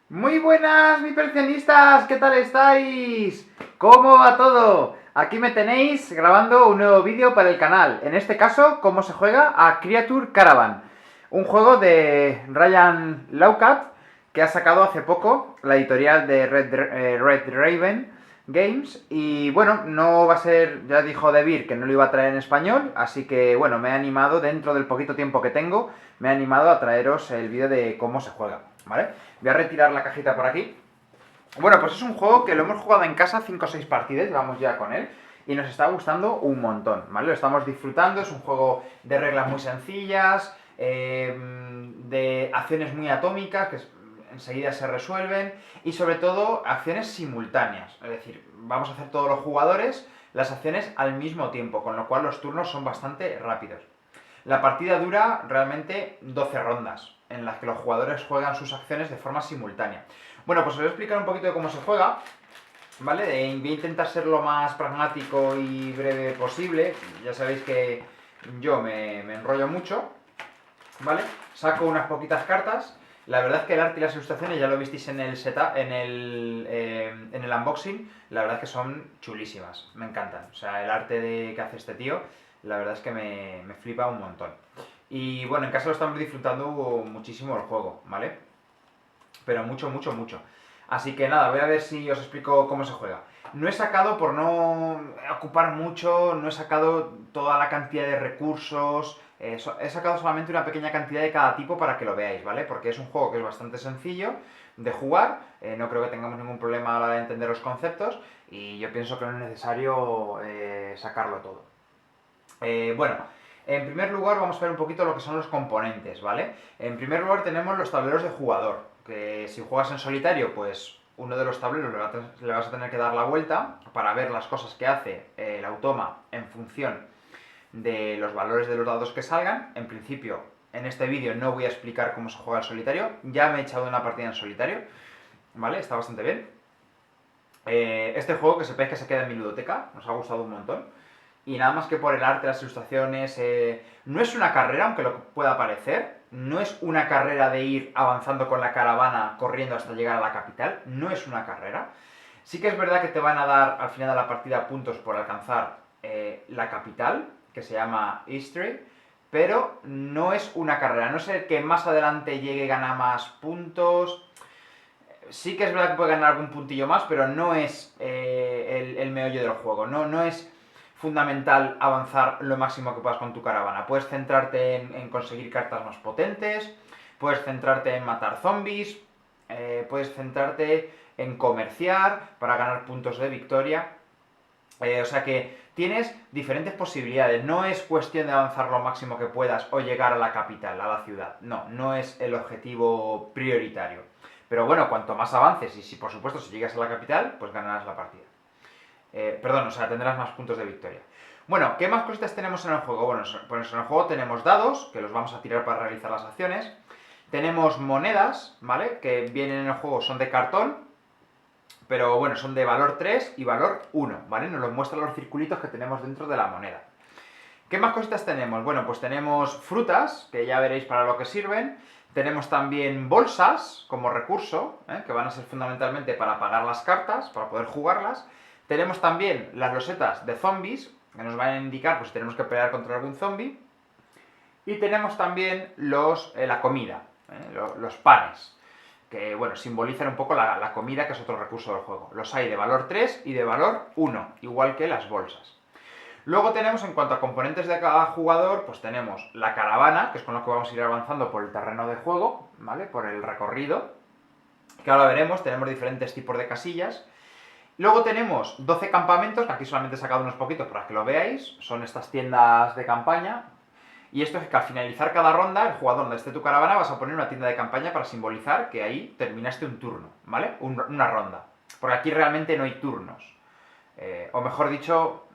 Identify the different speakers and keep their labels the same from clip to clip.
Speaker 1: Muy buenas, mi coleccionistas, ¿qué tal estáis? ¿Cómo va todo? Aquí me tenéis grabando un nuevo vídeo para el canal. En este caso, cómo se juega a Creature Caravan, un juego de Ryan Laukat que ha sacado hace poco la editorial de Red Raven Games. Y bueno, no va a ser, ya dijo Debir que no lo iba a traer en español, así que bueno, me he animado, dentro del poquito tiempo que tengo, me he animado a traeros el vídeo de cómo se juega, ¿vale? Voy a retirar la cajita por aquí. Bueno, pues es un juego que lo hemos jugado en casa 5 o 6 partidas, vamos ya con él, y nos está gustando un montón, ¿vale? Lo estamos disfrutando, es un juego de reglas muy sencillas, de acciones muy atómicas, que enseguida se resuelven, y sobre todo acciones simultáneas, es decir, vamos a hacer todos los jugadores las acciones al mismo tiempo, con lo cual los turnos son bastante rápidos. La partida dura realmente 12 rondas, en las que los jugadores juegan sus acciones de forma simultánea. Bueno, pues os voy a explicar un poquito de cómo se juega, ¿vale? Voy a intentar ser lo más pragmático y breve posible. Ya sabéis que yo me enrollo mucho, ¿vale? Saco unas poquitas cartas. La verdad es que el arte y las ilustraciones, ya lo visteis en el setup, en el unboxing, la verdad es que son chulísimas, me encantan. O sea, el arte que hace este tío, la verdad es que me flipa un montón. Y bueno, en casa lo estamos disfrutando muchísimo el juego, ¿vale? Pero mucho, mucho, mucho. Así que nada, voy a ver si os explico cómo se juega. No he sacado, por no ocupar mucho, no he sacado toda la cantidad de recursos, he sacado solamente una pequeña cantidad de cada tipo para que lo veáis, ¿vale? Porque es un juego que es bastante sencillo de jugar, no creo que tengamos ningún problema a la hora de entender los conceptos y yo pienso que no es necesario sacarlo todo. Bueno, en primer lugar vamos a ver un poquito lo que son los componentes, ¿vale? En primer lugar tenemos los tableros de jugador, que si juegas en solitario, pues uno de los tableros le vas a tener que dar la vuelta para ver las cosas que hace el automa en función de los valores de los dados que salgan. En principio, en este vídeo no voy a explicar cómo se juega el solitario, ya me he echado una partida en solitario, ¿vale? Está bastante bien. Este juego, que sepáis que se queda en mi ludoteca, nos ha gustado un montón. Y nada más que por el arte, las ilustraciones. No es una carrera, aunque lo pueda parecer. No es una carrera de ir avanzando con la caravana corriendo hasta llegar a la capital. No es una carrera. Sí que es verdad que te van a dar al final de la partida puntos por alcanzar la capital, que se llama History, pero no es una carrera. No es el que más adelante llegue y gana más puntos. Sí que es verdad que puede ganar algún puntillo más, pero no es el meollo del juego. No es fundamental avanzar lo máximo que puedas con tu caravana. Puedes centrarte en conseguir cartas más potentes, puedes centrarte en matar zombies, puedes centrarte en comerciar para ganar puntos de victoria. O sea que tienes diferentes posibilidades. No es cuestión de avanzar lo máximo que puedas o llegar a la capital, a la ciudad. No es el objetivo prioritario. Pero bueno, cuanto más avances y si por supuesto si llegas a la capital, pues ganarás la partida. Perdón, o sea, tendrás más puntos de victoria. Bueno, ¿qué más cositas tenemos en el juego? Bueno, pues en el juego tenemos dados, que los vamos a tirar para realizar las acciones. Tenemos monedas, ¿vale? Que vienen en el juego, son de cartón, pero bueno, son de valor 3 y valor 1, ¿vale? Nos los muestran los circulitos que tenemos dentro de la moneda. ¿Qué más cositas tenemos? Bueno, pues tenemos frutas, que ya veréis para lo que sirven. Tenemos también bolsas como recurso, que van a ser fundamentalmente para pagar las cartas, para poder jugarlas. Tenemos también las losetas de zombies, que nos van a indicar pues, si tenemos que pelear contra algún zombie. Y tenemos también la comida, los panes, que bueno, simbolizan un poco la comida, que es otro recurso del juego. Los hay de valor 3 y de valor 1, igual que las bolsas. Luego tenemos, en cuanto a componentes de cada jugador, pues tenemos la caravana, que es con lo que vamos a ir avanzando por el terreno de juego, ¿vale? Por el recorrido, que ahora veremos, tenemos diferentes tipos de casillas. Luego tenemos 12 campamentos, que aquí solamente he sacado unos poquitos para que lo veáis, son estas tiendas de campaña. Y esto es que al finalizar cada ronda, el jugador donde esté tu caravana vas a poner una tienda de campaña para simbolizar que ahí terminaste un turno, ¿vale? Una ronda. Porque aquí realmente no hay turnos. O mejor dicho,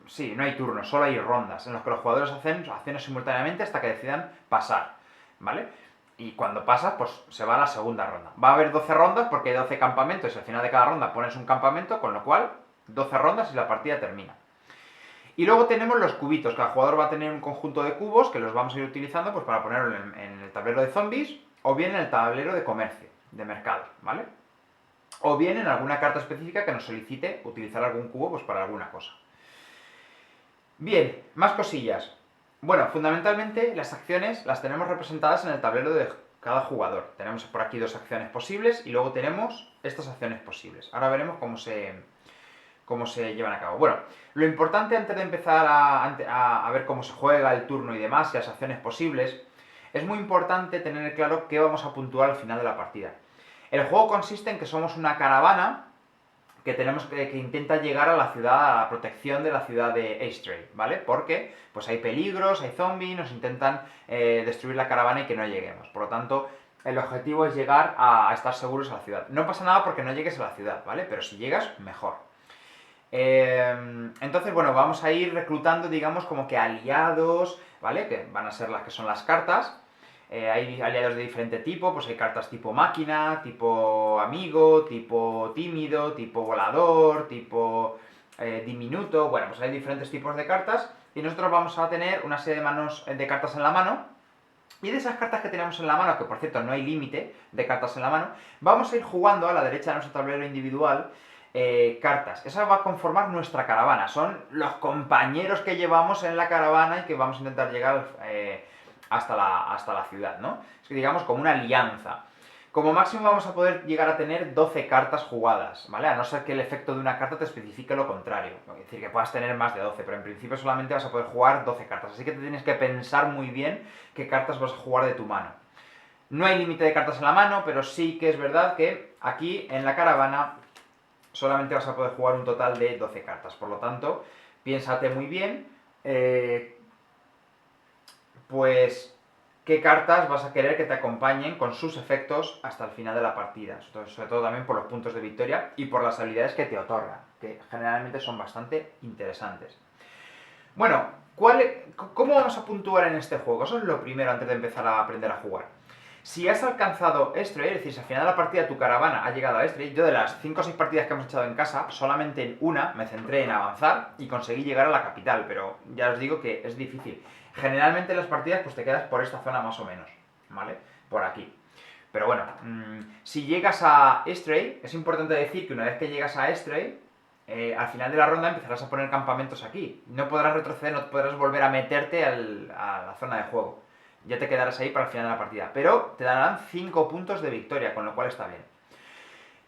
Speaker 1: sí, no hay turnos, solo hay rondas en las que los jugadores hacen acciones simultáneamente hasta que decidan pasar, ¿vale? Y cuando pasas, pues se va a la segunda ronda. Va a haber 12 rondas porque hay 12 campamentos y al final de cada ronda pones un campamento, con lo cual 12 rondas y la partida termina. Y luego tenemos los cubitos. Cada jugador va a tener un conjunto de cubos que los vamos a ir utilizando pues, para ponerlo en el tablero de zombies o bien en el tablero de comercio. de mercado, ¿vale? O bien en alguna carta específica que nos solicite utilizar algún cubo pues para alguna cosa. Bien, más cosillas. Bueno, fundamentalmente las acciones las tenemos representadas en el tablero de cada jugador. Tenemos por aquí dos acciones posibles y luego tenemos estas acciones posibles. Ahora veremos cómo se llevan a cabo. Bueno, lo importante antes de empezar a ver cómo se juega el turno y demás y las acciones posibles, es muy importante tener claro qué vamos a puntuar al final de la partida. El juego consiste en que somos una caravana que intenta llegar a la ciudad, a la protección de la ciudad de Astray, ¿vale? Porque pues hay peligros, hay zombies, nos intentan destruir la caravana y que no lleguemos. Por lo tanto, el objetivo es llegar a estar seguros a la ciudad. No pasa nada porque no llegues a la ciudad, ¿vale? Pero si llegas, mejor. Entonces, bueno, vamos a ir reclutando, digamos, como que aliados, ¿vale? Que van a ser las que son las cartas. Hay aliados de diferente tipo, pues hay cartas tipo máquina, tipo amigo, tipo tímido, tipo volador, tipo diminuto. Bueno, pues hay diferentes tipos de cartas y nosotros vamos a tener una serie de cartas en la mano. Y de esas cartas que tenemos en la mano, que por cierto no hay límite de cartas en la mano, vamos a ir jugando a la derecha de nuestro tablero individual cartas. Esa va a conformar nuestra caravana. Son los compañeros que llevamos en la caravana y que vamos a intentar llegar hasta la ciudad, ¿no? Es que digamos como una alianza. Como máximo vamos a poder llegar a tener 12 cartas jugadas, ¿vale? A no ser que el efecto de una carta te especifique lo contrario. Es decir, que puedas tener más de 12, pero en principio solamente vas a poder jugar 12 cartas. Así que te tienes que pensar muy bien qué cartas vas a jugar de tu mano. No hay límite de cartas en la mano, pero sí que es verdad que aquí en la caravana solamente vas a poder jugar un total de 12 cartas. Por lo tanto, piénsate muy bien, pues, qué cartas vas a querer que te acompañen con sus efectos hasta el final de la partida. Sobre todo también por los puntos de victoria y por las habilidades que te otorgan, que generalmente son bastante interesantes. Bueno, ¿cómo vamos a puntuar en este juego? Eso es lo primero antes de empezar a aprender a jugar. Si has alcanzado Astray, es decir, si al final de la partida tu caravana ha llegado a Astray, yo de las 5 o 6 partidas que hemos echado en casa, solamente en una me centré en avanzar y conseguí llegar a la capital, pero ya os digo que es difícil. Generalmente en las partidas pues te quedas por esta zona más o menos, ¿vale? Por aquí. Pero bueno, si llegas a Astray, es importante decir que una vez que llegas a Astray, al final de la ronda empezarás a poner campamentos aquí. No podrás retroceder, no podrás volver a meterte a la zona de juego. Ya te quedarás ahí para el final de la partida. Pero te darán 5 puntos de victoria, con lo cual está bien.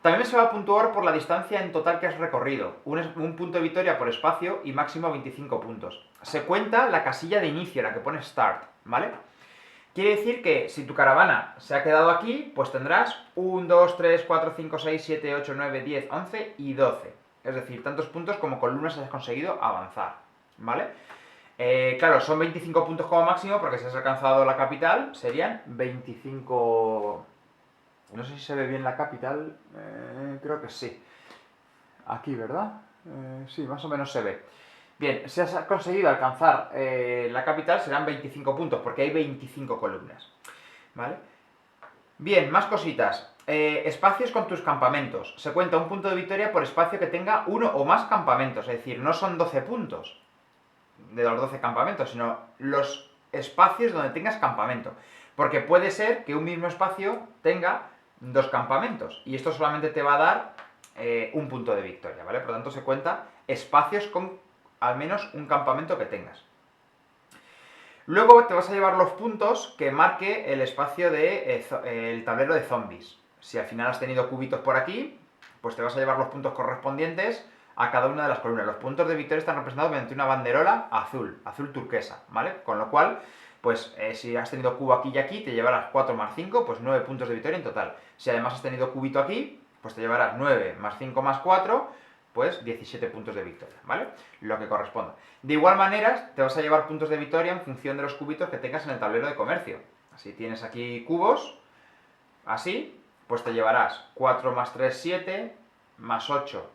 Speaker 1: También se va a puntuar por la distancia en total que has recorrido. Un punto de victoria por espacio y máximo 25 puntos. Se cuenta la casilla de inicio, la que pone Start, ¿vale? Quiere decir que si tu caravana se ha quedado aquí, pues tendrás 1, 2, 3, 4, 5, 6, 7, 8, 9, 10, 11 y 12. Es decir, tantos puntos como columnas has conseguido avanzar, ¿vale? Claro, son 25 puntos como máximo, porque si has alcanzado la capital, serían 25... No sé si se ve bien la capital, creo que sí. Aquí, ¿verdad? Sí, más o menos se ve. Bien, si has conseguido alcanzar la capital, serán 25 puntos, porque hay 25 columnas, ¿vale? Bien, más cositas. Espacios con tus campamentos. Se cuenta un punto de victoria por espacio que tenga uno o más campamentos, es decir, no son 12 puntos de los 12 campamentos, sino los espacios donde tengas campamento. Porque puede ser que un mismo espacio tenga 2 campamentos, y esto solamente te va a dar un punto de victoria, ¿vale? Por lo tanto, se cuenta espacios con al menos un campamento que tengas. Luego te vas a llevar los puntos que marque el espacio el tablero de zombies. Si al final has tenido cubitos por aquí, pues te vas a llevar los puntos correspondientes a cada una de las columnas. Los puntos de victoria están representados mediante una banderola azul turquesa, ¿vale? Con lo cual, pues si has tenido cubo aquí y aquí, te llevarás 4 más 5, pues 9 puntos de victoria en total. Si además has tenido cubito aquí, pues te llevarás 9 más 5 más 4, pues 17 puntos de victoria, ¿vale? Lo que corresponda. De igual manera, te vas a llevar puntos de victoria en función de los cubitos que tengas en el tablero de comercio. Si tienes aquí cubos, así, pues te llevarás 4 más 3, 7, más 8,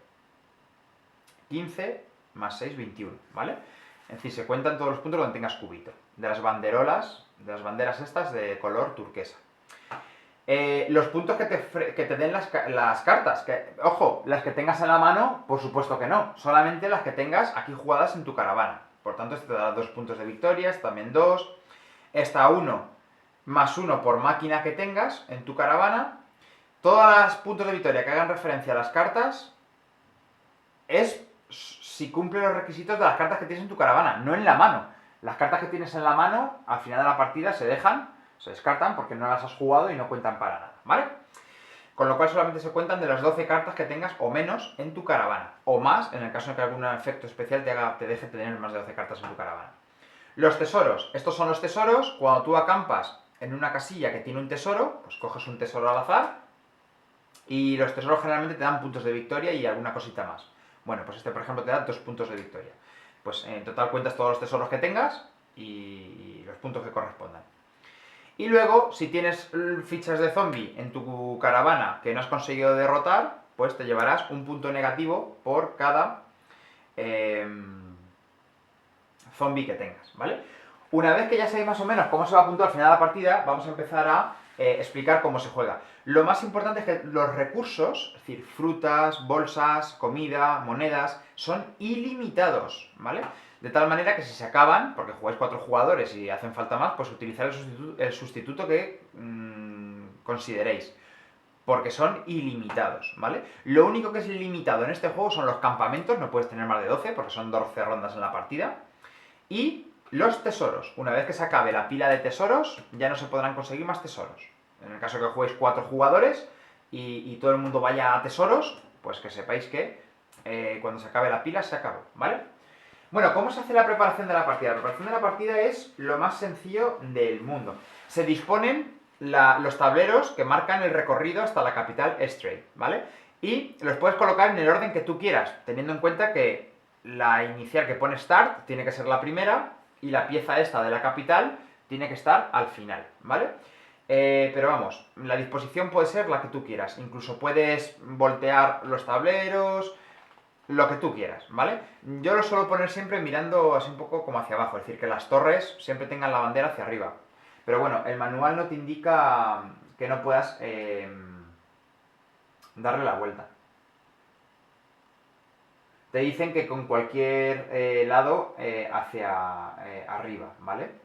Speaker 1: 15, más 6, 21, ¿vale? Es decir, se cuentan todos los puntos donde tengas cubito. De las banderolas, de las banderas estas de color turquesa. Los puntos que te den las cartas. Ojo, las que tengas en la mano, por supuesto que no. Solamente las que tengas aquí jugadas en tu caravana. Por tanto, este te da 2 puntos de victoria, también 2. Esta 1 más 1 por máquina que tengas en tu caravana. Todos los puntos de victoria que hagan referencia a las cartas es si cumple los requisitos de las cartas que tienes en tu caravana, no en la mano. Las cartas que tienes en la mano, al final de la partida, se descartan porque no las has jugado y no cuentan para nada, ¿vale? Con lo cual solamente se cuentan de las 12 cartas que tengas o menos en tu caravana. O más, en el caso de que algún efecto especial te deje tener más de 12 cartas en tu caravana. Los tesoros. Estos son los tesoros. Cuando tú acampas en una casilla que tiene un tesoro, pues coges un tesoro al azar. Y los tesoros generalmente te dan puntos de victoria y alguna cosita más. Bueno, pues este por ejemplo te da 2 puntos de victoria. Pues en total cuentas todos los tesoros que tengas y los puntos que correspondan. Y luego, si tienes fichas de zombie en tu caravana que no has conseguido derrotar, pues te llevarás un punto negativo por cada zombie que tengas, ¿vale? Una vez que ya sabéis más o menos cómo se va a puntuar al final de la partida, vamos a empezar a explicar cómo se juega. Lo más importante es que los recursos, es decir, frutas, bolsas, comida, monedas, son ilimitados, ¿vale? De tal manera que si se acaban, porque jugáis 4 jugadores y hacen falta más, pues utilizar el sustituto que consideréis. Porque son ilimitados, ¿vale? Lo único que es limitado en este juego son los campamentos, no puedes tener más de 12 porque son 12 rondas en la partida. Y los tesoros. Una vez que se acabe la pila de tesoros, ya no se podrán conseguir más tesoros. En el caso que juguéis 4 jugadores y todo el mundo vaya a tesoros, pues que sepáis que cuando se acabe la pila se acabó, ¿vale? Bueno, ¿cómo se hace la preparación de la partida? La preparación de la partida es lo más sencillo del mundo. Se disponen los tableros que marcan el recorrido hasta la capital Stray, ¿vale? Y los puedes colocar en el orden que tú quieras, teniendo en cuenta que la inicial que pone Start tiene que ser la primera y la pieza esta de la capital tiene que estar al final, ¿vale? Pero vamos, la disposición puede ser la que tú quieras. Incluso puedes voltear los tableros, lo que tú quieras, ¿vale? Yo lo suelo poner siempre mirando así un poco como hacia abajo, es decir, que las torres siempre tengan la bandera hacia arriba. Pero bueno, el manual no te indica que no puedas darle la vuelta. Te dicen que con cualquier lado hacia arriba, ¿vale?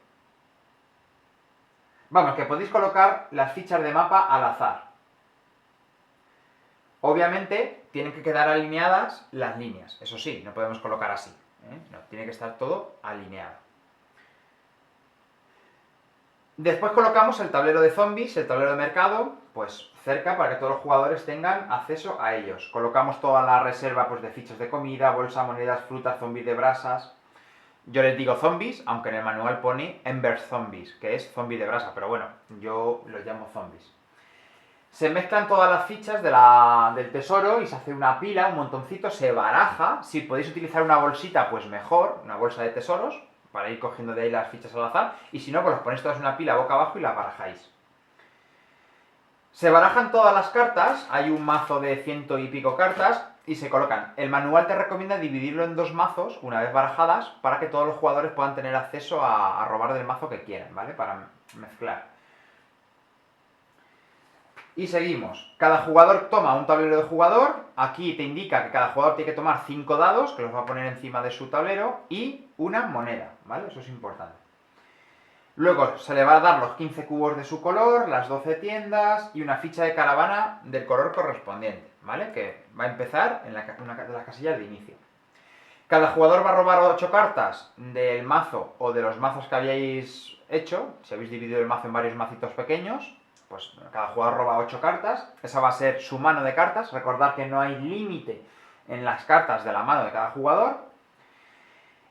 Speaker 1: Vamos, que podéis colocar las fichas de mapa al azar. Obviamente tienen que quedar alineadas las líneas, eso sí, no podemos colocar así, ¿eh? No, tiene que estar todo alineado. Después colocamos el tablero de zombies, el tablero de mercado, pues cerca para que todos los jugadores tengan acceso a ellos. Colocamos toda la reserva pues, de fichas de comida, bolsa, monedas, frutas, zombies de brasas. Yo les digo zombies, aunque en el manual pone Ember Zombies, que es zombie de brasa, pero bueno, yo los llamo zombies. Se mezclan todas las fichas del tesoro y se hace una pila, un montoncito, se baraja. Si podéis utilizar una bolsita, pues mejor, una bolsa de tesoros, para ir cogiendo de ahí las fichas al azar. Y si no, pues los ponéis todas en una pila boca abajo y las barajáis. Se barajan todas las cartas, hay un mazo de 100 y pico cartas, y se colocan. El manual te recomienda dividirlo en 2 mazos, una vez barajadas, para que todos los jugadores puedan tener acceso a robar del mazo que quieran, ¿vale? Para mezclar. Y seguimos. Cada jugador toma un tablero de jugador. Aquí te indica que cada jugador tiene que tomar 5 dados, que los va a poner encima de su tablero, y una moneda, ¿vale? Eso es importante. Luego se le va a dar los 15 cubos de su color, las 12 tiendas y una ficha de caravana del color correspondiente, ¿vale? Que va a empezar en una de las casillas de inicio. Cada jugador va a robar 8 cartas del mazo o de los mazos que habíais hecho. Si habéis dividido el mazo en varios macitos pequeños, pues cada jugador roba 8 cartas, esa va a ser su mano de cartas. Recordad que no hay límite en las cartas de la mano de cada jugador.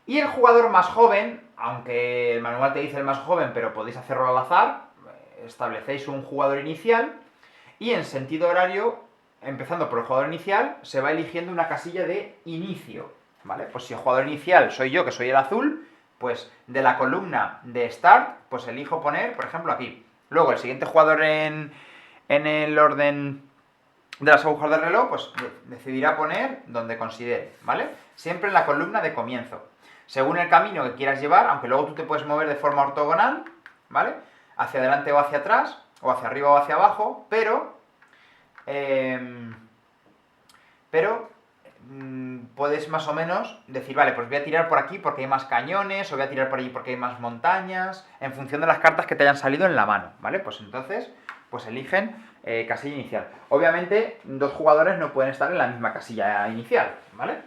Speaker 1: Y el jugador más joven, aunque el manual te dice el más joven, pero podéis hacerlo al azar, establecéis un jugador inicial y en sentido horario, empezando por el jugador inicial, se va eligiendo una casilla de inicio, ¿vale? Pues si el jugador inicial soy yo, que soy el azul, pues de la columna de Start, pues elijo poner, por ejemplo, aquí. Luego, el siguiente jugador en el orden de las agujas del reloj, pues decidirá poner donde considere, ¿vale? Siempre en la columna de comienzo. Según el camino que quieras llevar, aunque luego tú te puedes mover de forma ortogonal, ¿vale? Hacia adelante o hacia atrás, o hacia arriba o hacia abajo, pero puedes más o menos decir, vale, pues voy a tirar por aquí porque hay más cañones, o voy a tirar por allí porque hay más montañas, en función de las cartas que te hayan salido en la mano, ¿vale? Pues entonces, pues eligen casilla inicial. Obviamente, dos jugadores no pueden estar en la misma casilla inicial, ¿vale?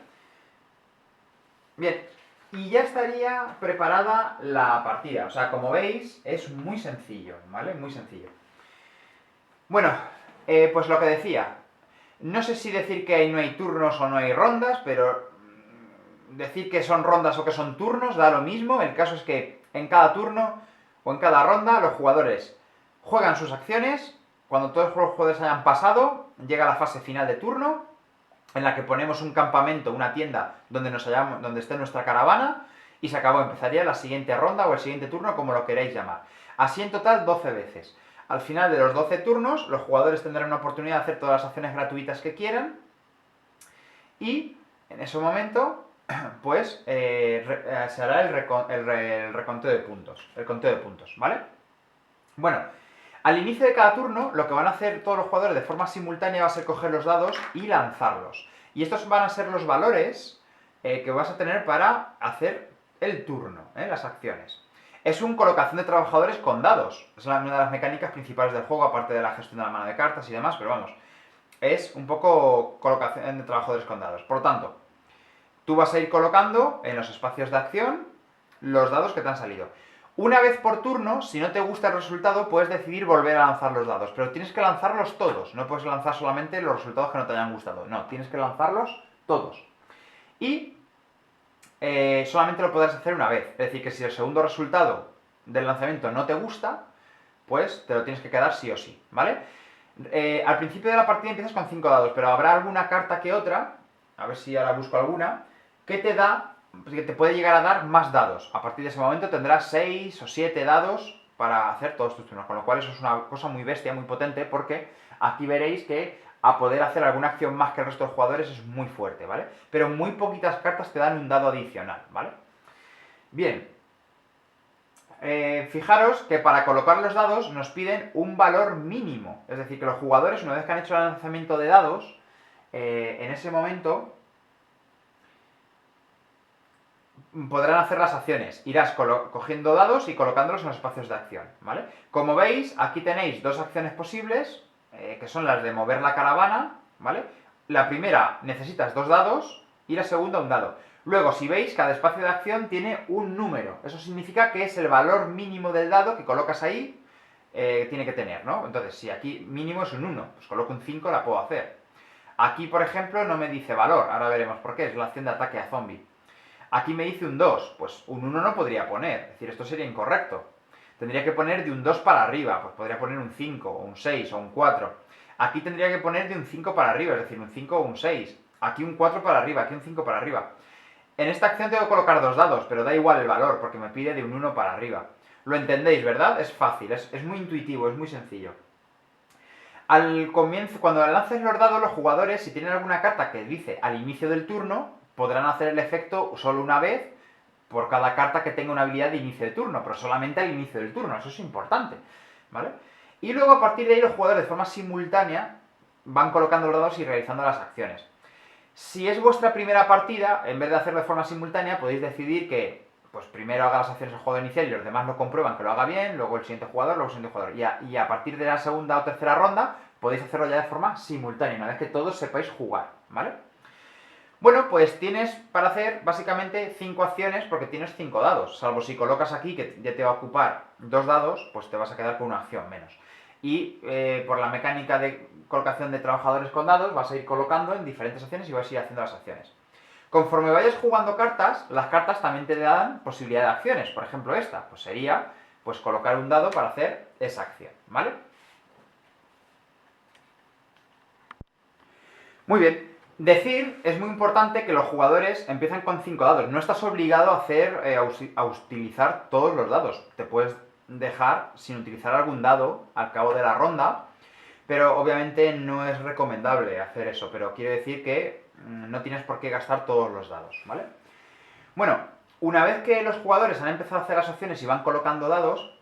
Speaker 1: Bien, y ya estaría preparada la partida. O sea, como veis, es muy sencillo, ¿vale? Muy sencillo. Bueno, pues lo que decía. No sé si decir que no hay turnos o no hay rondas, pero decir que son rondas o que son turnos da lo mismo. El caso es que en cada turno o en cada ronda los jugadores juegan sus acciones. Cuando todos los jugadores hayan pasado, llega la fase final de turno, en la que ponemos un campamento, una tienda, donde esté nuestra caravana, y se acabó. Empezaría la siguiente ronda o el siguiente turno, como lo queráis llamar. Así en total 12 veces. Al final de los 12 turnos, los jugadores tendrán una oportunidad de hacer todas las acciones gratuitas que quieran, y en ese momento, pues, se hará el reconteo de puntos. El conteo de puntos, ¿vale? Bueno, al inicio de cada turno, lo que van a hacer todos los jugadores de forma simultánea va a ser coger los dados y lanzarlos. Y estos van a ser los valores que vas a tener para hacer el turno, las acciones. Es un colocación de trabajadores con dados. Es una de las mecánicas principales del juego, aparte de la gestión de la mano de cartas y demás, pero vamos, es un poco colocación de trabajadores con dados. Por lo tanto, tú vas a ir colocando en los espacios de acción los dados que te han salido. Una vez por turno, si no te gusta el resultado, puedes decidir volver a lanzar los dados, pero tienes que lanzarlos todos. No puedes lanzar solamente los resultados que no te hayan gustado. No, tienes que lanzarlos todos. Y solamente lo podrás hacer una vez. Es decir, que si el segundo resultado del lanzamiento no te gusta, pues te lo tienes que quedar sí o sí, ¿vale? Al principio de la partida empiezas con 5 dados, pero habrá alguna carta que otra, a ver si ahora busco alguna, que te puede llegar a dar más dados. A partir de ese momento tendrás 6 o 7 dados para hacer todos tus turnos, con lo cual eso es una cosa muy bestia, muy potente, porque aquí veréis que a poder hacer alguna acción más que el resto de jugadores es muy fuerte, ¿vale? Pero muy poquitas cartas te dan un dado adicional, ¿vale? Bien. Fijaros que para colocar los dados nos piden un valor mínimo. Es decir, que los jugadores, una vez que han hecho el lanzamiento de dados, en ese momento podrán hacer las acciones. Irás cogiendo dados y colocándolos en los espacios de acción, ¿vale? Como veis, aquí tenéis dos acciones posibles, que son las de mover la caravana, ¿vale? La primera necesitas 2 dados y la segunda un dado. Luego, si veis, cada espacio de acción tiene un número. Eso significa que es el valor mínimo del dado que colocas ahí, tiene que tener, ¿no? Entonces, si aquí mínimo es un 1, pues coloco un 5, la puedo hacer. Aquí, por ejemplo, no me dice valor, ahora veremos por qué, es la acción de ataque a zombie. Aquí me dice un 2, pues un 1 no podría poner, es decir, esto sería incorrecto. Tendría que poner de un 2 para arriba, pues podría poner un 5, o un 6, o un 4. Aquí tendría que poner de un 5 para arriba, es decir, un 5 o un 6. Aquí un 4 para arriba, aquí un 5 para arriba. En esta acción tengo que colocar 2 dados, pero da igual el valor, porque me pide de un 1 para arriba. Lo entendéis, ¿verdad? Es fácil, es muy intuitivo, es muy sencillo. Al comienzo, cuando lances los dados, los jugadores, si tienen alguna carta que dice al inicio del turno, podrán hacer el efecto solo una vez por cada carta que tenga una habilidad de inicio de turno, pero solamente al inicio del turno, eso es importante, ¿vale? Y luego a partir de ahí los jugadores de forma simultánea van colocando los dados y realizando las acciones. Si es vuestra primera partida, en vez de hacerlo de forma simultánea, podéis decidir que pues primero haga las acciones el jugador inicial y los demás lo comprueban que lo haga bien, luego el siguiente jugador, luego el siguiente jugador. Y a partir de la segunda o tercera ronda podéis hacerlo ya de forma simultánea, una vez que todos sepáis jugar, ¿vale? Bueno, pues tienes para hacer básicamente 5 acciones porque tienes 5 dados. Salvo si colocas aquí que ya te va a ocupar 2 dados, pues te vas a quedar con una acción menos. Y por la mecánica de colocación de trabajadores con dados vas a ir colocando en diferentes acciones y vas a ir haciendo las acciones. Conforme vayas jugando cartas, las cartas también te dan posibilidad de acciones. Por ejemplo esta, pues sería pues colocar un dado para hacer esa acción, ¿vale? Muy bien. Decir, es muy importante que los jugadores empiezan con 5 dados. No estás obligado a utilizar todos los dados. Te puedes dejar sin utilizar algún dado al cabo de la ronda, pero obviamente no es recomendable hacer eso. Pero quiere decir que no tienes por qué gastar todos los dados, ¿vale? Bueno, una vez que los jugadores han empezado a hacer las acciones y van colocando dados,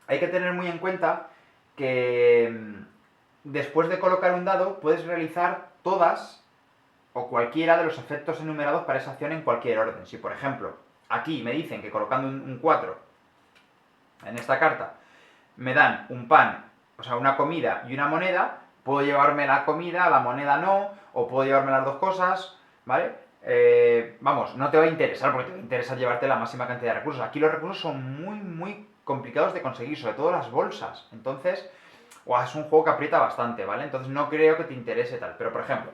Speaker 1: hay que tener muy en cuenta que después de colocar un dado puedes realizar todas o cualquiera de los efectos enumerados para esa acción en cualquier orden. Si por ejemplo aquí me dicen que colocando un 4 en esta carta me dan un pan o sea, una comida y una moneda, puedo llevarme la comida, la moneda no, o puedo llevarme las dos cosas, ¿vale? Vamos, no te va a interesar porque te va a interesar llevarte la máxima cantidad de recursos. Aquí los recursos son muy, muy complicados de conseguir, sobre todo las bolsas. Entonces, es un juego que aprieta bastante, ¿vale? Entonces no creo que te interese tal. Pero, por ejemplo,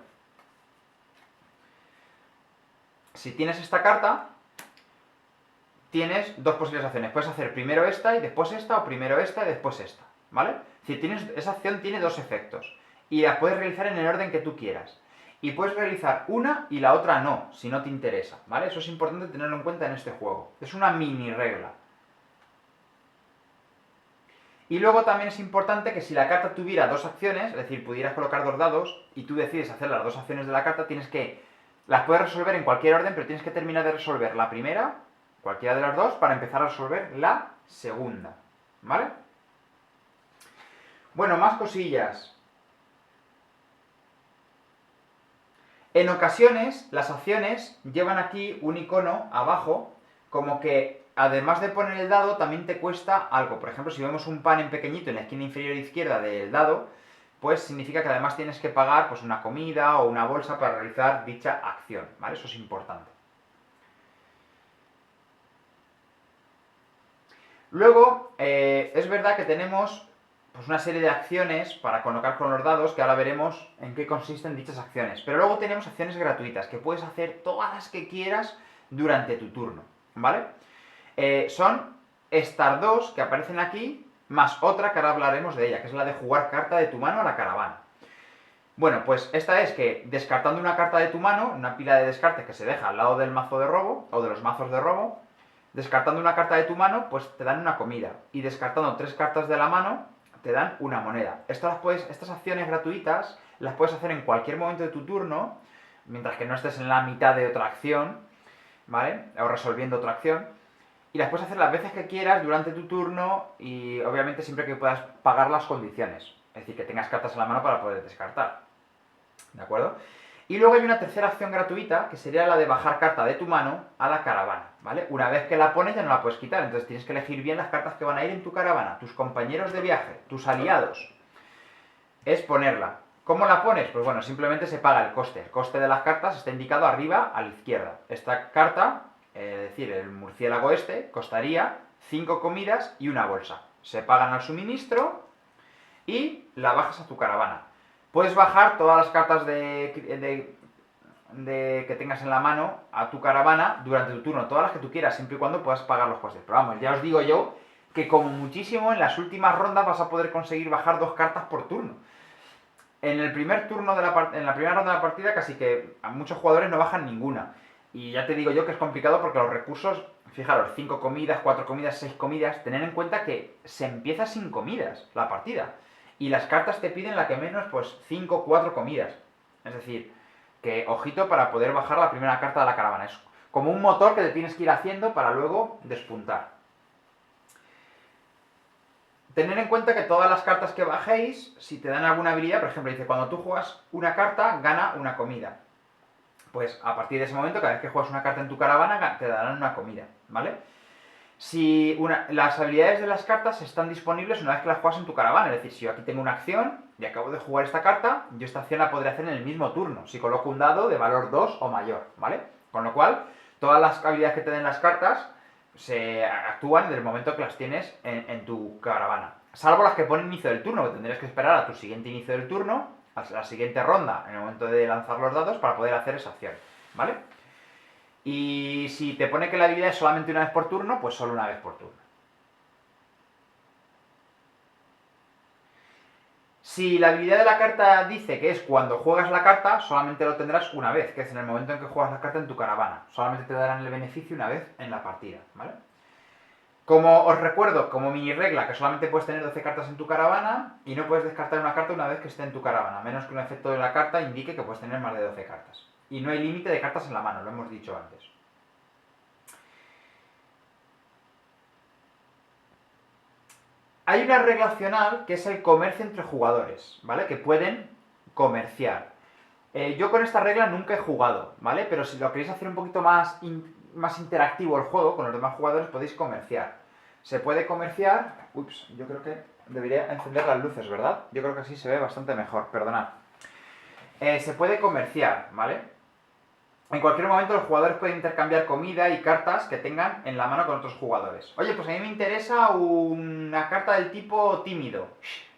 Speaker 1: si tienes esta carta, tienes dos posibles acciones. Puedes hacer primero esta y después esta, o primero esta y después esta, ¿vale? Es decir, esa acción tiene dos efectos. Y la puedes realizar en el orden que tú quieras. Y puedes realizar una y la otra no, si no te interesa, ¿vale? Eso es importante tenerlo en cuenta en este juego. Es una mini regla. Y luego también es importante que si la carta tuviera dos acciones, es decir, pudieras colocar dos dados y tú decides hacer las dos acciones de la carta, las puedes resolver en cualquier orden, pero tienes que terminar de resolver la primera, cualquiera de las dos, para empezar a resolver la segunda, ¿vale? Bueno, más cosillas. En ocasiones, las acciones llevan aquí un icono abajo, como que además de poner el dado, también te cuesta algo. Por ejemplo, si vemos un pan en pequeñito en la esquina inferior izquierda del dado, pues significa que además tienes que pagar pues una comida o una bolsa para realizar dicha acción, ¿vale? Eso es importante. Luego, es verdad que tenemos pues una serie de acciones para colocar con los dados, que ahora veremos en qué consisten dichas acciones. Pero luego tenemos acciones gratuitas, que puedes hacer todas las que quieras durante tu turno, ¿vale? Son estas dos que aparecen aquí, más otra que ahora hablaremos de ella, que es la de jugar carta de tu mano a la caravana. Bueno, pues esta es que descartando una carta de tu mano, una pila de descarte que se deja al lado del mazo de robo, o de los mazos de robo, descartando una carta de tu mano, pues te dan una comida. Y descartando 3 cartas de la mano, te dan una moneda. Estas acciones gratuitas las puedes hacer en cualquier momento de tu turno, mientras que no estés en la mitad de otra acción, ¿vale? O resolviendo otra acción. Y las puedes hacer las veces que quieras durante tu turno y obviamente siempre que puedas pagar las condiciones. Es decir, que tengas cartas en la mano para poder descartar. ¿De acuerdo? Y luego hay una tercera acción gratuita, que sería la de bajar carta de tu mano a la caravana, ¿vale? Una vez que la pones ya no la puedes quitar, entonces tienes que elegir bien las cartas que van a ir en tu caravana, tus compañeros de viaje, tus aliados. Es ponerla. ¿Cómo la pones? Pues bueno, simplemente se paga el coste. El coste de las cartas está indicado arriba a la izquierda. Esta carta, es decir, el murciélago este, costaría 5 comidas y una bolsa. Se pagan al suministro y la bajas a tu caravana. Puedes bajar todas las cartas que tengas en la mano a tu caravana durante tu turno, todas las que tú quieras, siempre y cuando puedas pagar los costes. Pero vamos, ya os digo yo que como muchísimo en las últimas rondas vas a poder conseguir bajar 2 cartas por turno. En el primer turno en la primera ronda de la partida casi que a muchos jugadores no bajan ninguna. Y ya te digo yo que es complicado porque los recursos, fijaros, 5 comidas, 4 comidas, 6 comidas, tener en cuenta que se empieza sin comidas la partida. Y las cartas te piden la que menos, pues 5 o 4 comidas. Es decir, que ojito para poder bajar la primera carta de la caravana. Es como un motor que te tienes que ir haciendo para luego despuntar. Tener en cuenta que todas las cartas que bajéis, si te dan alguna habilidad, por ejemplo, dice, cuando tú juegas una carta, gana una comida. Pues a partir de ese momento, cada vez que juegas una carta en tu caravana, te darán una comida, ¿vale? Las habilidades de las cartas están disponibles una vez que las juegas en tu caravana. Es decir, si yo aquí tengo una acción y acabo de jugar esta carta, yo esta acción la podré hacer en el mismo turno, si coloco un dado de valor 2 o mayor, ¿vale? Con lo cual, todas las habilidades que te den las cartas se actúan desde el momento que las tienes en tu caravana. Salvo las que ponen inicio del turno, que tendrías que esperar a tu siguiente inicio del turno, a la siguiente ronda, en el momento de lanzar los dados, para poder hacer esa acción, ¿vale? Y si te pone que la habilidad es solamente una vez por turno, pues solo una vez por turno. Si la habilidad de la carta dice que es cuando juegas la carta, solamente lo tendrás una vez, que es en el momento en que juegas la carta en tu caravana. Solamente te darán el beneficio una vez en la partida, ¿vale? Como os recuerdo, como mini regla, que solamente puedes tener 12 cartas en tu caravana y no puedes descartar una carta una vez que esté en tu caravana, a menos que un efecto de la carta indique que puedes tener más de 12 cartas. Y no hay límite de cartas en la mano, lo hemos dicho antes. Hay una regla opcional que es el comercio entre jugadores, ¿vale? Que pueden comerciar. Yo con esta regla nunca he jugado, ¿vale? Pero si lo queréis hacer un poquito más interactivo el juego con los demás jugadores, podéis comerciar. Se puede comerciar... Ups, yo creo que Debería encender las luces, ¿verdad? Yo creo que así se ve bastante mejor, perdonad. Se puede comerciar, ¿vale? En cualquier momento los jugadores pueden intercambiar comida y cartas que tengan en la mano con otros jugadores. Oye, pues a mí me interesa una carta del tipo tímido.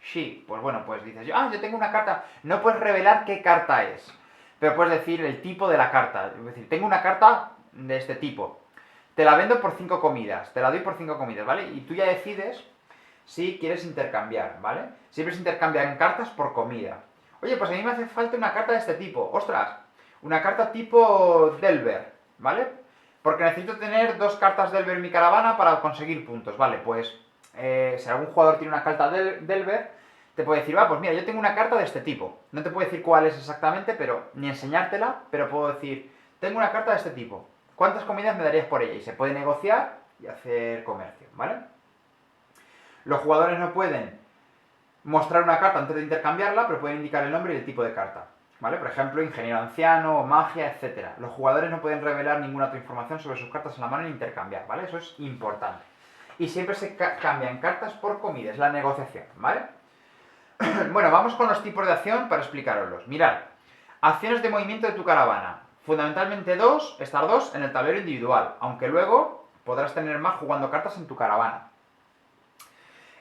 Speaker 1: Sí, pues bueno, pues dices, yo tengo una carta. No puedes revelar qué carta es, pero puedes decir el tipo de la carta. Es decir, tengo una carta de este tipo. Te la vendo por 5 comidas, te la doy por 5 comidas, ¿vale? Y tú ya decides si quieres intercambiar, ¿vale? Siempre se intercambian cartas por comida. Oye, pues a mí me hace falta una carta de este tipo. ¡Ostras! Una carta tipo Delver, ¿vale? Porque necesito tener 2 cartas Delver en mi caravana para conseguir puntos, ¿vale? Pues si algún jugador tiene una carta Delver, te puede decir, pues mira, yo tengo una carta de este tipo. No te puedo decir cuál es exactamente, pero ni enseñártela, pero puedo decir, tengo una carta de este tipo. ¿Cuántas comidas me darías por ella? Y se puede negociar y hacer comercio, ¿vale? Los jugadores no pueden mostrar una carta antes de intercambiarla, pero pueden indicar el nombre y el tipo de carta. ¿Vale? Por ejemplo, ingeniero anciano, magia, etc. Los jugadores no pueden revelar ninguna otra información sobre sus cartas en la mano ni intercambiar, ¿vale? Eso es importante. Y siempre se cambian cartas por comida, es la negociación, ¿vale? Bueno, vamos con los tipos de acción para explicaroslos. Mirad, acciones de movimiento de tu caravana. Fundamentalmente estar dos en el tablero individual, aunque luego podrás tener más jugando cartas en tu caravana.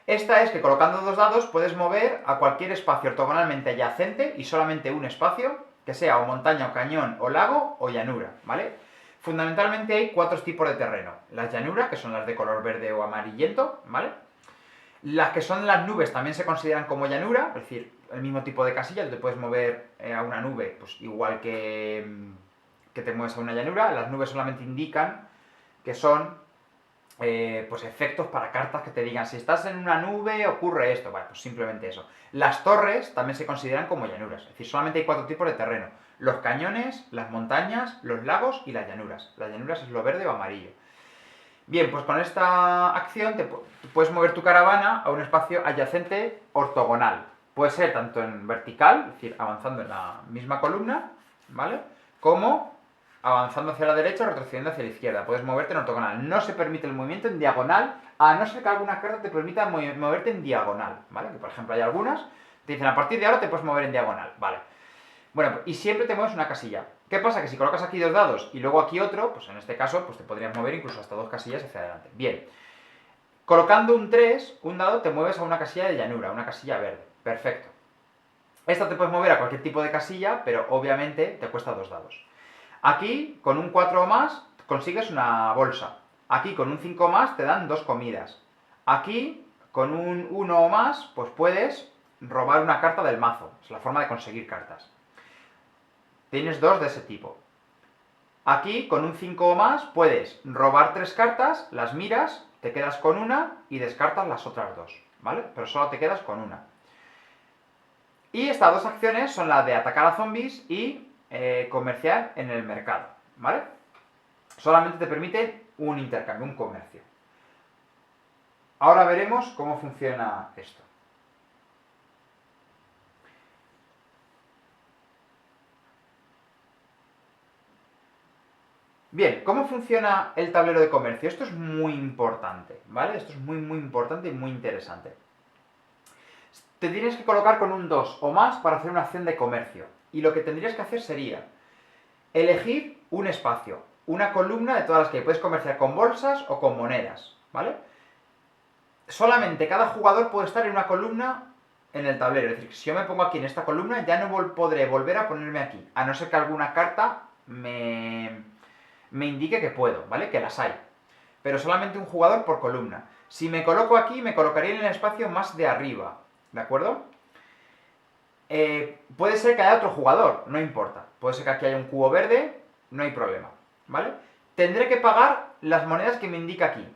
Speaker 1: Esta es que colocando 2 dados puedes mover a cualquier espacio ortogonalmente adyacente y solamente un espacio, que sea o montaña o cañón o lago o llanura, ¿vale? Fundamentalmente hay 4 tipos de terreno. Las llanuras, que son las de color verde o amarillento, ¿vale? Las que son las nubes también se consideran como llanura, es decir, el mismo tipo de casilla, tú te puedes mover a una nube, pues igual que te mueves a una llanura. Las nubes solamente indican que son pues efectos para cartas que te digan, si estás en una nube ocurre esto, vale, pues simplemente eso. Las torres también se consideran como llanuras, es decir, solamente hay 4 tipos de terreno: los cañones, las montañas, los lagos y las llanuras. Las llanuras es lo verde o amarillo. Bien, pues con esta acción puedes mover tu caravana a un espacio adyacente ortogonal. Puede ser tanto en vertical, es decir, avanzando en la misma columna, ¿vale? Como avanzando hacia la derecha o retrocediendo hacia la izquierda. Puedes moverte en ortogonal. No se permite el movimiento en diagonal, a no ser que alguna carta te permita moverte en diagonal, ¿vale? Que por ejemplo hay algunas, te dicen a partir de ahora te puedes mover en diagonal, ¿vale? Bueno, y siempre te mueves una casilla. ¿Qué pasa? Que si colocas aquí 2 dados y luego aquí otro, pues en este caso pues te podrías mover incluso hasta 2 casillas hacia adelante. Bien. Colocando un 3, un dado, te mueves a una casilla de llanura, una casilla verde. Perfecto. Esta te puedes mover a cualquier tipo de casilla, pero obviamente te cuesta 2 dados. Aquí, con un 4 o más, consigues una bolsa. Aquí, con un 5 o más, te dan 2 comidas. Aquí, con un 1 o más, pues puedes robar una carta del mazo. Es la forma de conseguir cartas. Tienes 2 de ese tipo. Aquí, con un 5 o más, puedes robar 3 cartas, las miras, te quedas con una y descartas las otras 2, ¿vale? Pero solo te quedas con una. Y estas 2 acciones son las de atacar a zombies y comerciar en el mercado, ¿vale? Solamente te permite un intercambio, un comercio. Ahora veremos cómo funciona esto. Bien, ¿cómo funciona el tablero de comercio? Esto es muy importante, ¿vale? Esto es muy, muy importante y muy interesante. Te tienes que colocar con un 2 o más para hacer una acción de comercio. Y lo que tendrías que hacer sería elegir un espacio, una columna de todas las que hay. Puedes comerciar con bolsas o con monedas, ¿vale? Solamente cada jugador puede estar en una columna en el tablero. Es decir, si yo me pongo aquí en esta columna, ya no podré volver a ponerme aquí, a no ser que alguna carta me indique que puedo, ¿vale? Que las hay. Pero solamente un jugador por columna. Si me coloco aquí, me colocaría en el espacio más de arriba, ¿de acuerdo? Puede ser que haya otro jugador, no importa. Puede ser que aquí haya un cubo verde, no hay problema, ¿vale? Tendré que pagar las monedas que me indica aquí.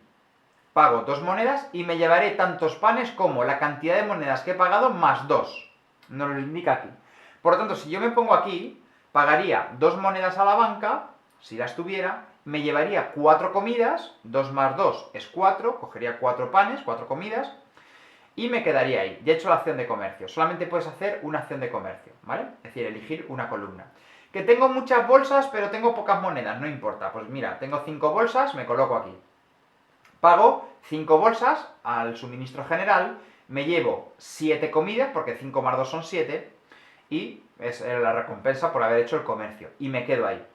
Speaker 1: Pago 2 monedas y me llevaré tantos panes como la cantidad de monedas que he pagado más 2. Nos lo indica aquí. Por lo tanto, si yo me pongo aquí, pagaría 2 monedas a la banca, si las tuviera, me llevaría 4 comidas, 2 más 2 es 4, cogería 4 panes, 4 comidas, y me quedaría ahí. Ya he hecho la acción de comercio. Solamente puedes hacer una acción de comercio, ¿vale? Es decir, elegir una columna. Que tengo muchas bolsas, pero tengo pocas monedas, no importa. Pues mira, tengo 5 bolsas, me coloco aquí. Pago 5 bolsas al suministro general me llevo 7 comidas, porque 5 más 2 son 7, y es la recompensa por haber hecho el comercio, y me quedo ahí.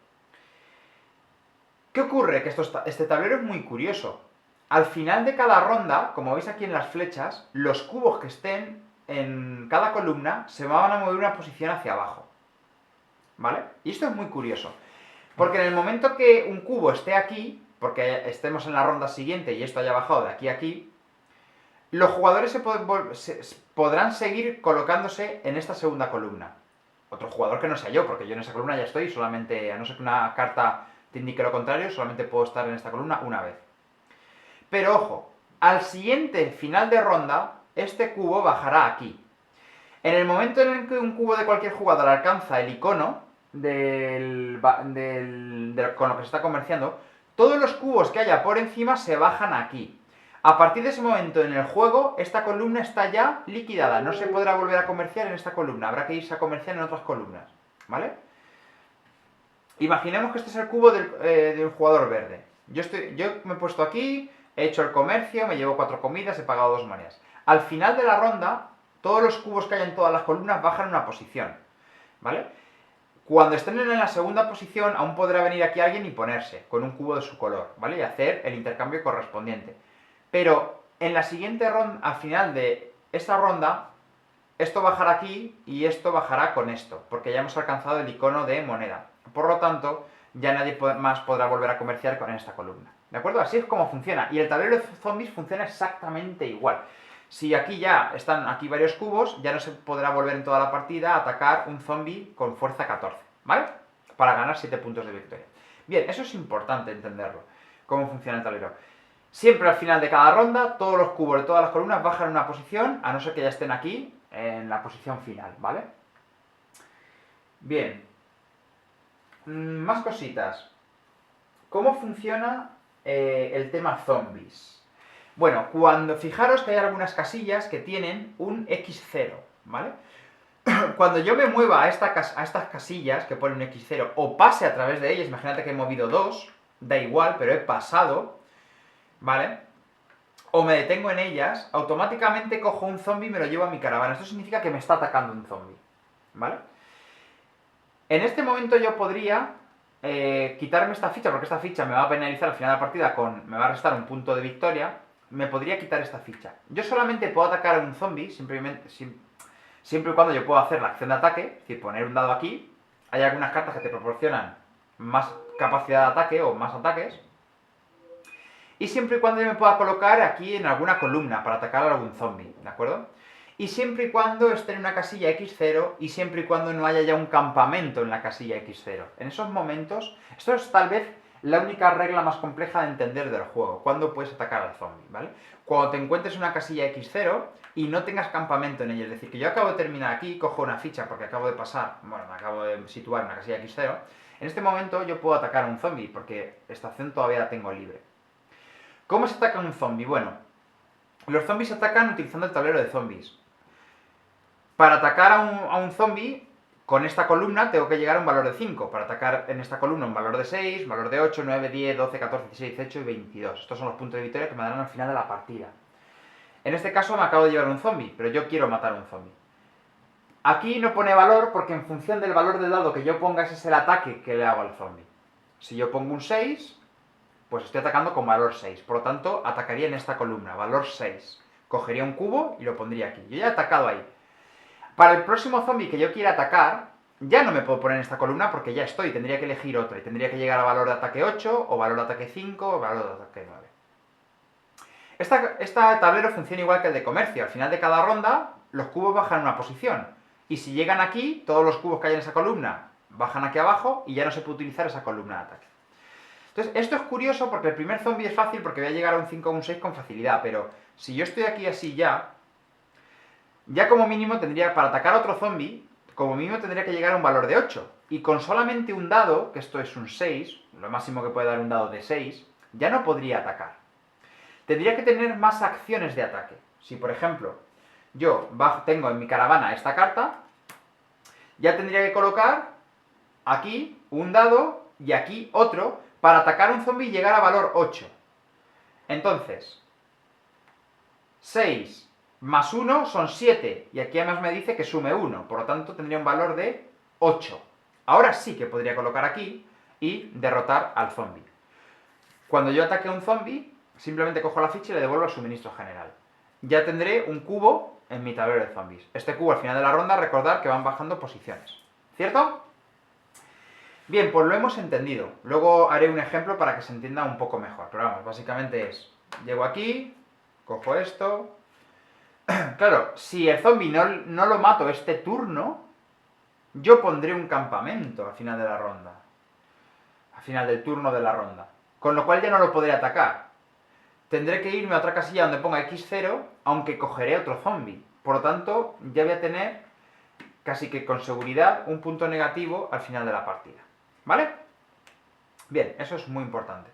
Speaker 1: ¿Qué ocurre? Que este tablero es muy curioso. Al final de cada ronda, como veis aquí en las flechas, los cubos que estén en cada columna se van a mover una posición hacia abajo. ¿Vale? Y esto es muy curioso. Porque en el momento que un cubo esté aquí, porque estemos en la ronda siguiente y esto haya bajado de aquí a aquí, los jugadores podrán seguir colocándose en esta segunda columna. Otro jugador que no sea yo, porque yo en esa columna ya estoy, solamente, a no ser que una carta te indique lo contrario, solamente puedo estar en esta columna una vez. Pero ojo, al siguiente final de ronda, este cubo bajará aquí. En el momento en el que un cubo de cualquier jugador alcanza el icono con lo que se está comerciando, todos los cubos que haya por encima se bajan aquí. A partir de ese momento en el juego, esta columna está ya liquidada. No se podrá volver a comerciar en esta columna. Habrá que irse a comerciar en otras columnas. ¿Vale? Imaginemos que este es el cubo del jugador verde. Yo me he puesto aquí, he hecho el comercio, me llevo 4 comidas, he pagado 2 monedas. Al final de la ronda, todos los cubos que hay en todas las columnas bajan una posición. ¿Vale? Cuando estén en la segunda posición, aún podrá venir aquí alguien y ponerse con un cubo de su color, ¿vale? Y hacer el intercambio correspondiente. Pero en la siguiente ronda, al final de esta ronda, esto bajará aquí y esto bajará con esto, porque ya hemos alcanzado el icono de moneda. Por lo tanto, ya nadie más podrá volver a comerciar con esta columna. ¿De acuerdo? Así es como funciona. Y el tablero de zombies funciona exactamente igual. Si aquí ya están aquí varios cubos, ya no se podrá volver en toda la partida a atacar un zombie con fuerza 14, ¿vale? Para ganar 7 puntos de victoria. Bien, eso es importante entenderlo, cómo funciona el tablero. Siempre al final de cada ronda, todos los cubos de todas las columnas bajan una posición, a no ser que ya estén aquí, en la posición final, ¿vale? Bien. Más cositas. ¿Cómo funciona el tema zombies? Bueno, fijaros que hay algunas casillas que tienen un X0, ¿vale? Cuando yo me mueva a estas casillas que ponen un X0 o pase a través de ellas, imagínate que he movido 2, da igual, pero he pasado, ¿vale? O me detengo en ellas, automáticamente cojo un zombie y me lo llevo a mi caravana. Esto significa que me está atacando un zombie, ¿vale? En este momento yo podría quitarme esta ficha, porque esta ficha me va a penalizar al final de la partida me va a restar un punto de victoria. Me podría quitar esta ficha. Yo solamente puedo atacar a un zombie, siempre y cuando yo pueda hacer la acción de ataque, es decir, poner un dado aquí. Hay algunas cartas que te proporcionan más capacidad de ataque o más ataques. Y siempre y cuando yo me pueda colocar aquí en alguna columna para atacar a algún zombie, ¿de acuerdo? Y siempre y cuando esté en una casilla X0 y siempre y cuando no haya ya un campamento en la casilla X0. En esos momentos, esto es tal vez la única regla más compleja de entender del juego, cuándo puedes atacar al zombie, ¿vale? Cuando te encuentres en una casilla X0 y no tengas campamento en ella, es decir, que yo acabo de terminar aquí, cojo una ficha porque acabo de pasar, bueno, me acabo de situar en una casilla X0, en este momento yo puedo atacar a un zombie porque esta acción todavía la tengo libre. ¿Cómo se ataca un zombie? Bueno, los zombies se atacan utilizando el tablero de zombies. Para atacar a un zombie, con esta columna tengo que llegar a un valor de 5. Para atacar en esta columna un valor de 6, un valor de 8, 9, 10, 12, 14, 16, 18 y 22. Estos son los puntos de victoria que me darán al final de la partida. En este caso me acabo de llevar un zombie, pero yo quiero matar a un zombie. Aquí no pone valor porque en función del valor del dado que yo ponga, ese es el ataque que le hago al zombie. Si yo pongo un 6, pues estoy atacando con valor 6. Por lo tanto, atacaría en esta columna, valor 6. Cogería un cubo y lo pondría aquí. Yo ya he atacado ahí. Para el próximo zombie que yo quiera atacar, ya no me puedo poner en esta columna porque ya estoy. Tendría que elegir otra y tendría que llegar a valor de ataque 8, o valor de ataque 5, o valor de ataque 9. Este tablero funciona igual que el de comercio. Al final de cada ronda, los cubos bajan una posición. Y si llegan aquí, todos los cubos que hay en esa columna bajan aquí abajo y ya no se puede utilizar esa columna de ataque. Entonces, esto es curioso porque el primer zombie es fácil porque voy a llegar a un 5 o un 6 con facilidad, pero si yo estoy aquí así ya como mínimo tendría, para atacar a otro zombie, como mínimo tendría que llegar a un valor de 8. Y con solamente un dado, que esto es un 6, lo máximo que puede dar un dado de 6, ya no podría atacar. Tendría que tener más acciones de ataque. Si, por ejemplo, yo tengo en mi caravana esta carta, ya tendría que colocar aquí un dado y aquí otro para atacar a un zombie y llegar a valor 8. Entonces, 6 más 1 son 7, y aquí además me dice que sume 1, por lo tanto tendría un valor de 8. Ahora sí que podría colocar aquí y derrotar al zombie. Cuando yo ataque a un zombie, simplemente cojo la ficha y le devuelvo el suministro general. Ya tendré un cubo en mi tablero de zombies. Este cubo al final de la ronda, recordad que van bajando posiciones. ¿Cierto? Bien, pues lo hemos entendido. Luego haré un ejemplo para que se entienda un poco mejor. Pero vamos, básicamente es, llego aquí, cojo esto. Claro, si el zombie no lo mato este turno, yo pondré un campamento al final de la ronda. Al final del turno de la ronda. Con lo cual ya no lo podré atacar. Tendré que irme a otra casilla donde ponga X0, aunque cogeré otro zombie. Por lo tanto, ya voy a tener casi que con seguridad un punto negativo al final de la partida. ¿Vale? Bien, eso es muy importante.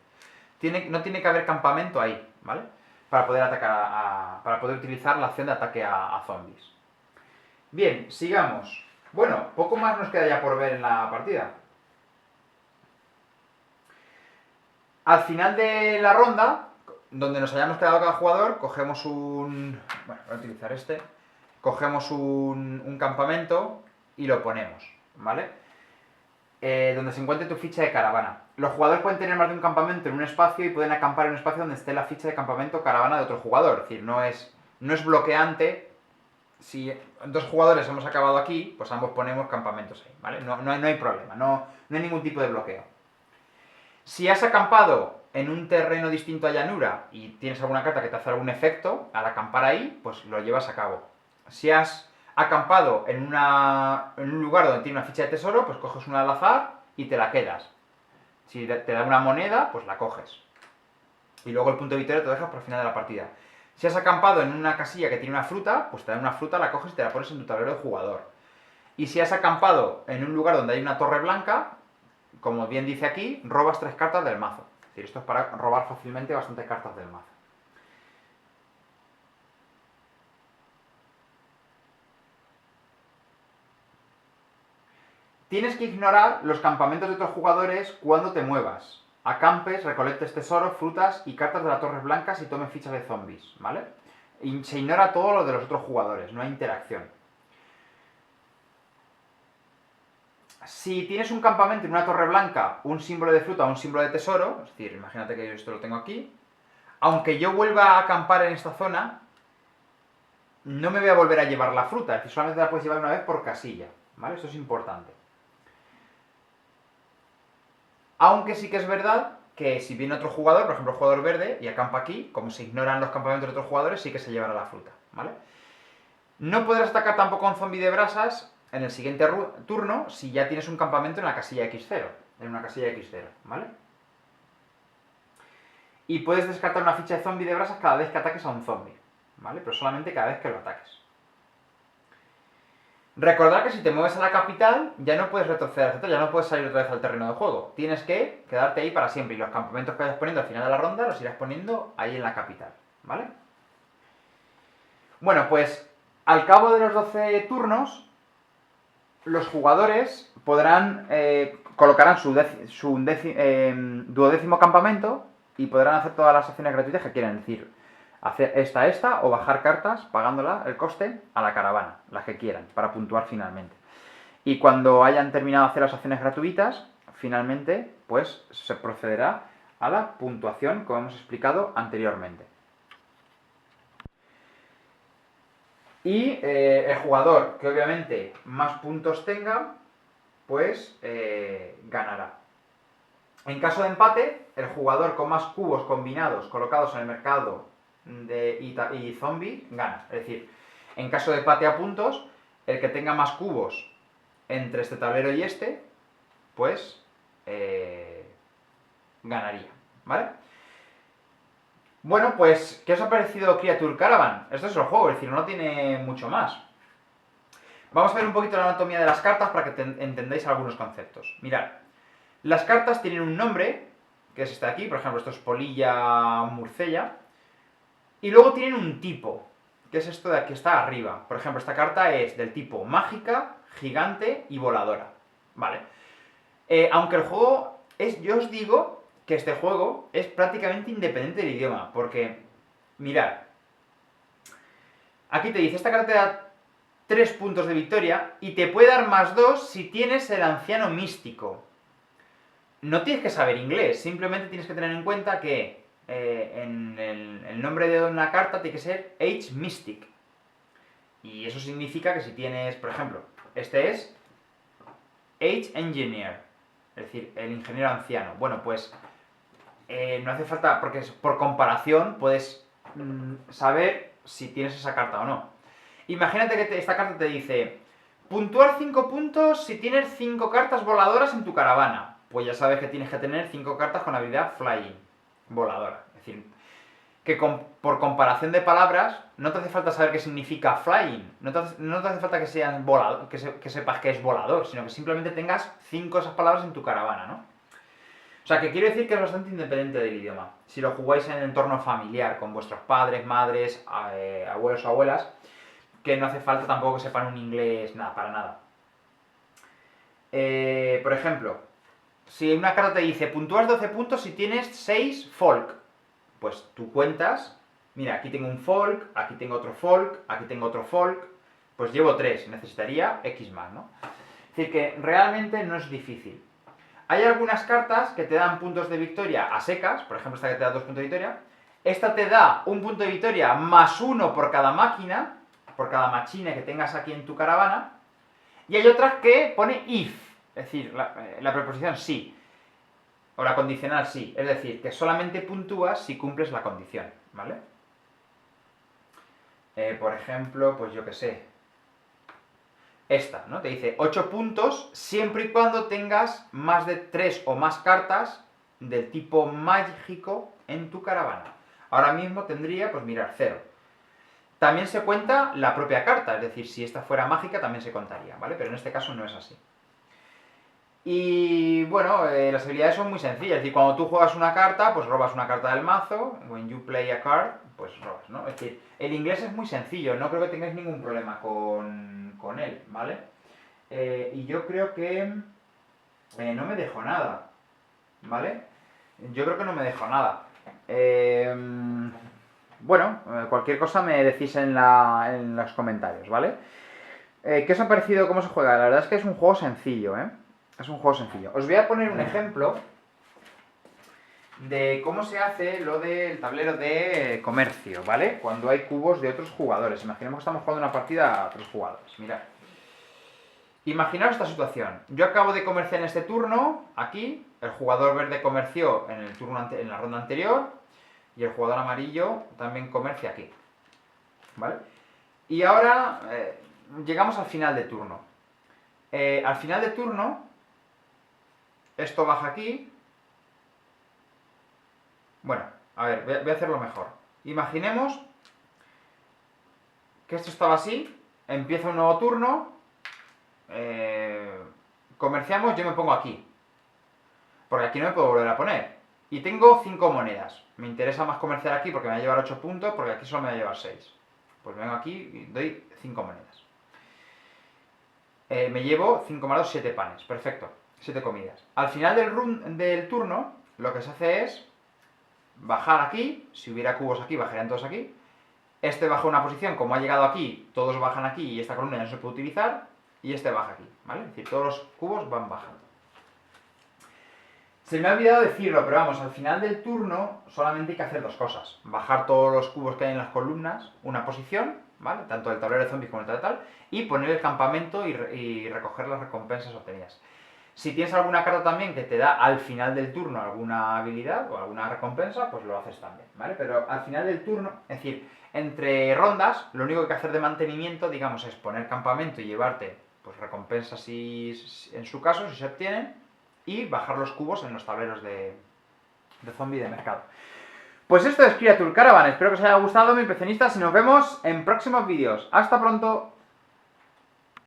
Speaker 1: No tiene que haber campamento ahí, ¿vale? Para poder atacar para poder utilizar la acción de ataque a zombies. Bien, sigamos. Bueno, poco más nos queda ya por ver en la partida. Al final de la ronda, donde nos hayamos quedado cada jugador, cogemos un... Bueno, voy a utilizar este. Cogemos un campamento y lo ponemos, ¿vale? Donde se encuentre tu ficha de caravana. Los jugadores pueden tener más de un campamento en un espacio y pueden acampar en un espacio donde esté la ficha de campamento caravana de otro jugador. Es decir, no es bloqueante. Si dos jugadores hemos acabado aquí, pues ambos ponemos campamentos ahí, ¿vale? No hay problema, no hay ningún tipo de bloqueo. Si has acampado en un terreno distinto a llanura y tienes alguna carta que te hace algún efecto, al acampar ahí, pues lo llevas a cabo. Si has acampado en un lugar donde tiene una ficha de tesoro, pues coges una al azar y te la quedas. Si te da una moneda, pues la coges. Y luego el punto de victoria te lo dejas para el final de la partida. Si has acampado en una casilla que tiene una fruta, pues te da una fruta, la coges y te la pones en tu tablero de jugador. Y si has acampado en un lugar donde hay una torre blanca, como bien dice aquí, robas 3 cartas del mazo. Es decir, esto es para robar fácilmente bastantes cartas del mazo. Tienes que ignorar los campamentos de otros jugadores cuando te muevas. Acampes, recolectes tesoros, frutas y cartas de las torres blancas y tomes fichas de zombies, ¿vale? Y se ignora todo lo de los otros jugadores, no hay interacción. Si tienes un campamento en una torre blanca, un símbolo de fruta o un símbolo de tesoro, es decir, imagínate que yo esto lo tengo aquí, aunque yo vuelva a acampar en esta zona, no me voy a volver a llevar la fruta, es decir, solamente la puedes llevar una vez por casilla, ¿vale? Esto es importante. Aunque sí que es verdad que si viene otro jugador, por ejemplo el jugador verde, y acampa aquí, como se ignoran los campamentos de otros jugadores, sí que se llevará la fruta, ¿vale? No podrás atacar tampoco a un zombie de brasas en el siguiente turno si ya tienes un campamento en la casilla X0, en una casilla X0, ¿vale? Y puedes descartar una ficha de zombie de brasas cada vez que ataques a un zombie, ¿vale? Pero solamente cada vez que lo ataques. Recordad que si te mueves a la capital, ya no puedes retroceder, ya no puedes salir otra vez al terreno de juego. Tienes que quedarte ahí para siempre. Y los campamentos que vayas poniendo al final de la ronda los irás poniendo ahí en la capital, ¿vale? Bueno, pues al cabo de los 12 turnos, los jugadores podrán colocarán su duodécimo campamento y podrán hacer todas las acciones gratuitas que quieran, decir, hacer esta o bajar cartas pagándola el coste a la caravana, las que quieran, para puntuar finalmente. Y cuando hayan terminado de hacer las acciones gratuitas, finalmente, pues se procederá a la puntuación, como hemos explicado anteriormente. Y el jugador que obviamente más puntos tenga, pues ganará. En caso de empate, el jugador con más cubos combinados colocados en el mercado y zombie gana. Es decir, en caso de empate a puntos, el que tenga más cubos entre este tablero y este, pues ganaría, ¿vale? Bueno, pues, ¿qué os ha parecido Creature Caravan? Esto es el juego, es decir, no tiene mucho más. Vamos a ver un poquito la anatomía de las cartas para que entendáis algunos conceptos. Mirad, las cartas tienen un nombre, que es este de aquí, por ejemplo, esto es Polilla Murcella, y luego tienen un tipo, que es esto de aquí, está arriba. Por ejemplo, esta carta es del tipo mágica, gigante y voladora, ¿vale? Aunque el juego yo os digo que este juego es prácticamente independiente del idioma, porque, mirad, Aquí te dice, esta carta te da 3 puntos de victoria y te puede dar +2 si tienes el anciano místico. No tienes que saber inglés, simplemente tienes que tener en cuenta que en el nombre de una carta tiene que ser Age Mystic. Y eso significa que si tienes, por ejemplo, este es Age Engineer, es decir, el ingeniero anciano. Bueno, pues no hace falta, porque por comparación puedes saber si tienes esa carta o no. Imagínate que esta carta te dice, puntuar 5 puntos si tienes 5 cartas voladoras en tu caravana. Pues ya sabes que tienes que tener 5 cartas con habilidad Flying, voladora. Es decir, que por comparación de palabras, no te hace falta saber qué significa Flying. No te hace falta que seas volador, que sepas que es volador, sino que simplemente tengas 5 de esas palabras en tu caravana, ¿no? O sea, que quiero decir que es bastante independiente del idioma. Si lo jugáis en el entorno familiar, con vuestros padres, madres, abuelos o abuelas, que no hace falta tampoco que sepan un inglés, nada, para nada. Por ejemplo, si una carta te dice, puntúas 12 puntos si tienes 6 folk, pues tú cuentas, mira, aquí tengo un folk, aquí tengo otro folk, aquí tengo otro folk, pues llevo 3, necesitaría X más, ¿no? Es decir, que realmente no es difícil. Hay algunas cartas que te dan puntos de victoria a secas, por ejemplo esta que te da 2 puntos de victoria, esta te da un punto de victoria +1 por cada máquina, por cada machine que tengas aquí en tu caravana, y hay otras que pone if, es decir, la preposición sí, o la condicional sí, es decir, que solamente puntúas si cumples la condición, ¿vale? Por ejemplo, pues yo qué sé, esta, ¿no? Te dice 8 puntos siempre y cuando tengas más de 3 o más cartas del tipo mágico en tu caravana. Ahora mismo tendría, pues mirar, 0. También se cuenta la propia carta, es decir, si esta fuera mágica también se contaría, ¿vale? Pero en este caso no es así. Y bueno, las habilidades son muy sencillas, es decir, cuando tú juegas una carta, pues robas una carta del mazo, when you play a card, pues robas, ¿no? Es decir, el inglés es muy sencillo, no creo que tengáis ningún problema con él, ¿vale? Y yo creo que no me dejo nada, ¿vale? Yo creo que no me dejo nada. Bueno, cualquier cosa me decís en los comentarios, ¿vale? ¿Qué os ha parecido cómo se juega? La verdad es que es un juego sencillo, ¿eh? Es un juego sencillo. Os voy a poner un ejemplo de cómo se hace lo del tablero de comercio, ¿vale? Cuando hay cubos de otros jugadores. Imaginemos que estamos jugando una partida a 3 jugadores. Mirad. Imaginaos esta situación. Yo acabo de comerciar en este turno, aquí. El jugador verde comerció en el turno en la ronda anterior. Y el jugador amarillo también comercia aquí. ¿Vale? Y ahora llegamos al final de turno. Al final de turno, esto baja aquí. Bueno, a ver, voy a hacerlo mejor. Imaginemos que esto estaba así, empieza un nuevo turno, comerciamos, yo me pongo aquí. Porque aquí no me puedo volver a poner. Y tengo 5 monedas. Me interesa más comerciar aquí porque me va a llevar 8 puntos, porque aquí solo me va a llevar 6. Pues vengo aquí y doy 5 monedas. Me llevo 5 más 2, 7 panes. Perfecto. 7 comidas. Al final del turno, lo que se hace es bajar aquí. Si hubiera cubos aquí, bajarían todos aquí. Este baja una posición, como ha llegado aquí, todos bajan aquí y esta columna ya no se puede utilizar. Y este baja aquí, ¿vale? Es decir, todos los cubos van bajando. Se me ha olvidado decirlo, pero vamos, al final del turno solamente hay que hacer 2 cosas. Bajar todos los cubos que hay en las columnas, una posición, ¿vale? Tanto el tablero de zombies como el tal, y poner el campamento y recoger las recompensas obtenidas. Si tienes alguna carta también que te da al final del turno alguna habilidad o alguna recompensa, pues lo haces también, ¿vale? Pero al final del turno, es decir, entre rondas, lo único que hay que hacer de mantenimiento, digamos, es poner campamento y llevarte, pues, recompensas en su caso, si se obtienen, y bajar los cubos en los tableros de zombie de mercado. Pues esto es Creature Caravan, espero que os haya gustado, mis pecenistas, y nos vemos en próximos vídeos. ¡Hasta pronto!